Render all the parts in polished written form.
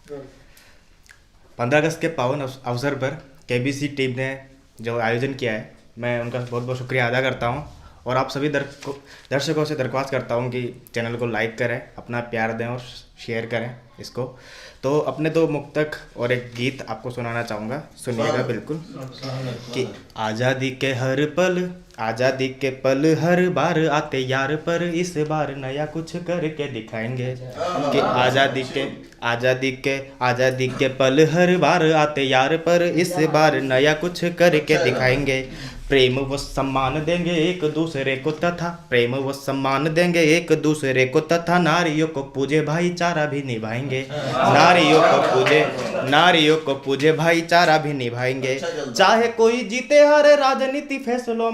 15 अगस्त के पावन अवसर पर केबीसी टीम ने जो आयोजन किया है, मैं उनका बहुत बहुत शुक्रिया अदा करता हूँ। और आप सभी दर्शकों से दरख्वास्त करता हूँ कि चैनल को लाइक करें, अपना प्यार दें और शेयर करें इसको। तो अपने दो मुक्तक और एक गीत आपको सुनाना चाहूँगा, सुनिएगा बिल्कुल। कि आज़ादी के पल हर बार आते यार, पर इस बार नया कुछ करके दिखाएंगे। कि आज़ादी के पल हर बार आते यार, पर इस बार नया कुछ करके दिखाएंगे। प्रेम व सम्मान देंगे एक दूसरे को तथा नारियों को पूजे भाईचारा भी निभाएंगे। नारियों को पूजे भाईचारा भी निभाएंगे। चाहे कोई जीते हारे राजनीति फैसलों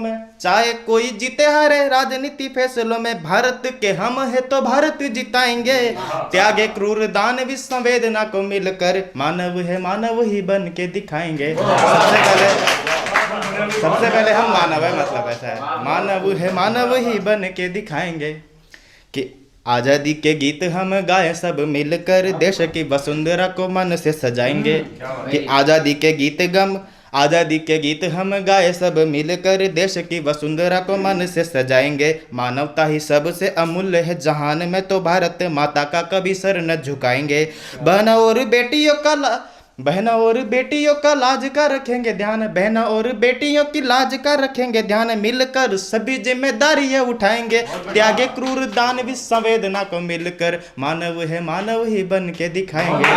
में, भारत के हम है तो भारत जिताएंगे। त्यागे क्रूर दान भी संवेदना को मिलकर, मानव है मानव ही बन के दिखाएंगे। सबसे पहले हम मानव है, मतलब ऐसा है, मानव ही बन के दिखाएंगे। कि आज़ादी के गीत हम गाए सब मिलकर, देश की वसुंधरा को मन से सजाएंगे। कि आज़ादी के गीत हम गाए सब मिलकर, देश की वसुंधरा को मन से सजाएंगे। मानवता ही सबसे अमूल्य है जहान में, तो भारत माता का कभी सर न झुकाएंगे। बहनों और बेटियों का लाज का रखेंगे ध्यान, मिलकर सभी जिम्मेदारियां उठाएंगे। त्यागे क्रूर दान भी संवेदना को मिलकर, मानव है मानव ही बन के दिखाएंगे।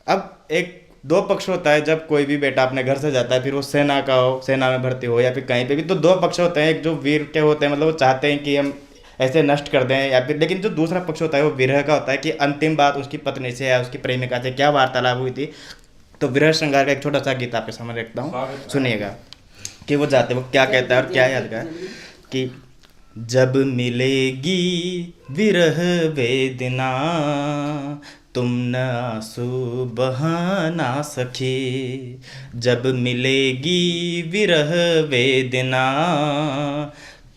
अब एक दो पक्ष होता है, जब कोई भी बेटा अपने घर से जाता है, फिर वो सेना में भर्ती हो या फिर कहीं पे भी, तो दो पक्ष होते हैं। एक जो वीर के होते हैं, मतलब वो चाहते हैं कि हम ऐसे नष्ट कर दें, या फिर, लेकिन जो दूसरा पक्ष होता है वो विरह का होता है, कि अंतिम बात उसकी पत्नी से या उसकी प्रेमिका से क्या वार्तालाप हुई थी। तो विरह श्रृंगार का एक छोटा सा गीत आपके सामने रखता हूँ, सुनिएगा। कि वो क्या कहता है और क्या याद का। कि जब मिलेगी विरह वेदना, तुम न आंसू बहाना सखी। जब मिलेगी विरह वेदना,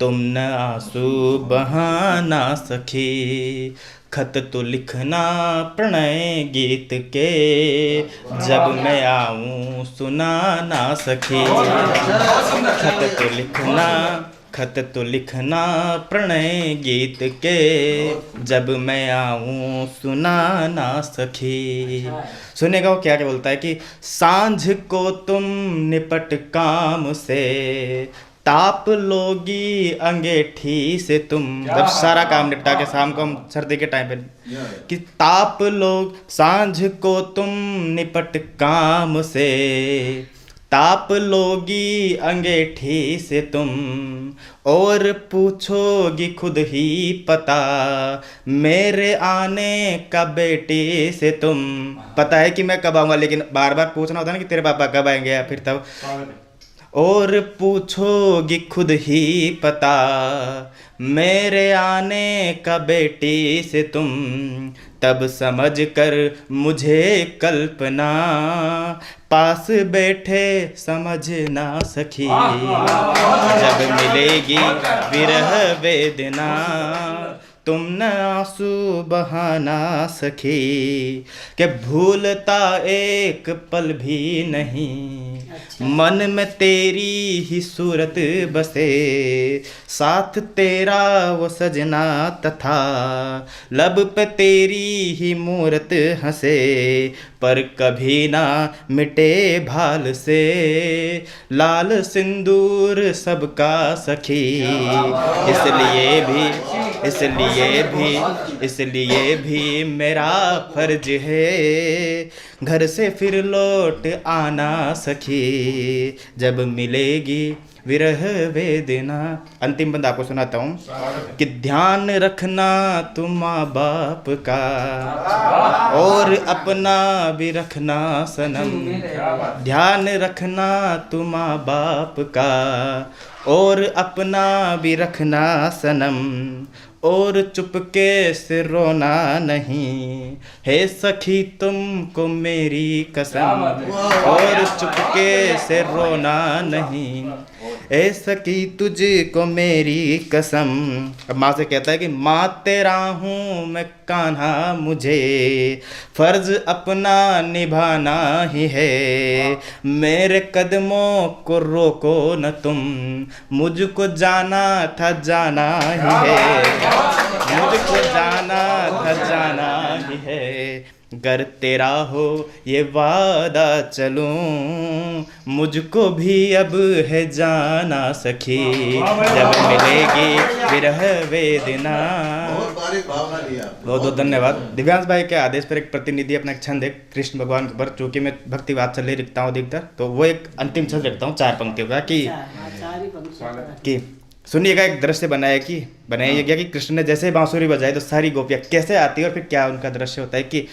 तुम न आंसू बहाना सखी। खत तो लिखना प्रणय गीत के, जब मैं आऊँ सुनाना सखी। खत तो लिखना प्रणय गीत के, जब मैं आऊँ सुनाना सखी। सुनेगा वो क्या बोलता है। कि सांझ को तुम निपट काम से, ताप लोगी अंगेठी से तुम। जब सारा काम निपटा के शाम को हम सर्दी के टाइम पे, कि सांझ को तुम निपट काम से, ताप लोगी अंगेठी से तुम। और पूछोगी खुद ही पता, मेरे आने का बेटी से तुम। पता है कि मैं कब आऊँगा, लेकिन बार बार पूछना होता है ना कि तेरे पापा कब आएंगे, या फिर तब। और पूछोगी खुद ही पता, मेरे आने का बेटी से तुम। तब समझ कर मुझे कल्पना, पास बैठे समझना सखी। जब मिलेगी विरह वेदना, तुम न आंसू बहाना सखी। के भूलता एक पल भी नहीं, मन में तेरी ही सूरत बसे। साथ तेरा वो सजना तथा, लब पे तेरी ही मूरत हंसे। पर कभी ना मिटे भाल से, लाल सिंदूर सबका सखी। इसलिए भी मेरा फर्ज है, घर से फिर लौट आना सखी। जब मिलेगी विरह वेदना। अंतिम बंद आपको सुनाता हूँ। कि ध्यान रखना तुम माँ बाप का, और अपना भी रखना सनम। ध्यान रखना तुम माँ बाप का, और अपना भी रखना सनम। और चुपके से रोना नहीं, हे सखी तुमको मेरी कसम। और चुपके से रोना नहीं, ए सखी तुझको मेरी कसम। अब माँ से कहता है कि माँ तेरा हूँ मैं कान्हा, मुझे फर्ज अपना निभाना ही है, मेरे कदमों को रोको न तुम, मुझको जाना था जाना ही है, मुझको जाना था जाना ही है, गर तेरा हो ये वादा चलूं, मुझको भी अब है जाना सखी, जब मिलेगी विरह वेदना। बहुत बहुत धन्यवाद। दिव्यांश भाई के आदेश पर एक प्रतिनिधि अपना एक छंद है कृष्ण भगवान के ऊपर, चूँकि मैं भक्ति वात्सल्य लिखता हूँ अधिकतर, तो वो एक अंतिम छंद लिखता हूँ 4 पंक्तियों का कि सुनिएगा। एक दृश्य बनाया गया कि कृष्ण ने जैसे बांसुरी बजाई तो सारी गोपियाँ कैसे आती है और फिर क्या उनका दृश्य होता है कि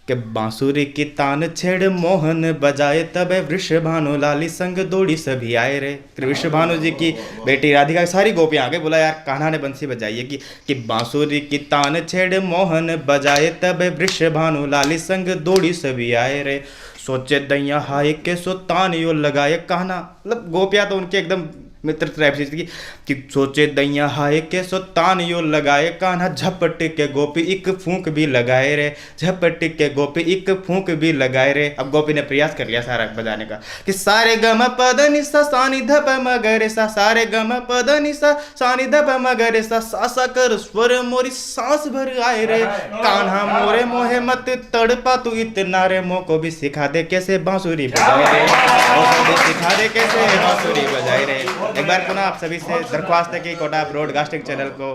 बांसुरी की तान छेड़ मोहन बजाए, तब वृषभानु लाली संग दौड़ी सभी आए रे। फिर वृषभानु जी की बेटी राधिका सारी गोपियाँ आ गए, बोला यार कान्हा ने बंसी बजाई है कि बांसुरी की तान छेड़ मोहन बजाए, तब वृषभानु लाली संग दौड़ी सभी आए रे, सोचे दैया हाय के सो तान यो लगाए कान्हा। मतलब गोपियाँ तो उनके एकदम मित्र टाइप से थी कि सोचे दैया हाय के सो तान यो लगाए कान्हा, झपट के गोपी एक फूंक भी लगाए रे, झपट के गोपी एक फूंक भी लगाए रे। अब गोपी ने प्रयास कर लिया सारा बजाने का कि सारे गम पद निसा सानी धप मगरे सा, सारे गम पद निसा सानी धप मगरे सा, सा कर स्वर मोरी सांस भर आए रे, कान्हा मोरे मोहे मत तड़पा तू इतना रे, मोको भी सिखा दे कैसे बांसुरी बजाए रे, मोको भी सिखा दे कैसे बांसुरी बजाए रे। एक बार पुनः आप सभी से दरख्वास्त है कि कोटा ब्रॉडकास्टिंग चैनल को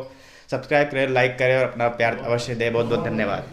सब्सक्राइब करें, लाइक करें और अपना प्यार अवश्य दें। बहुत बहुत धन्यवाद।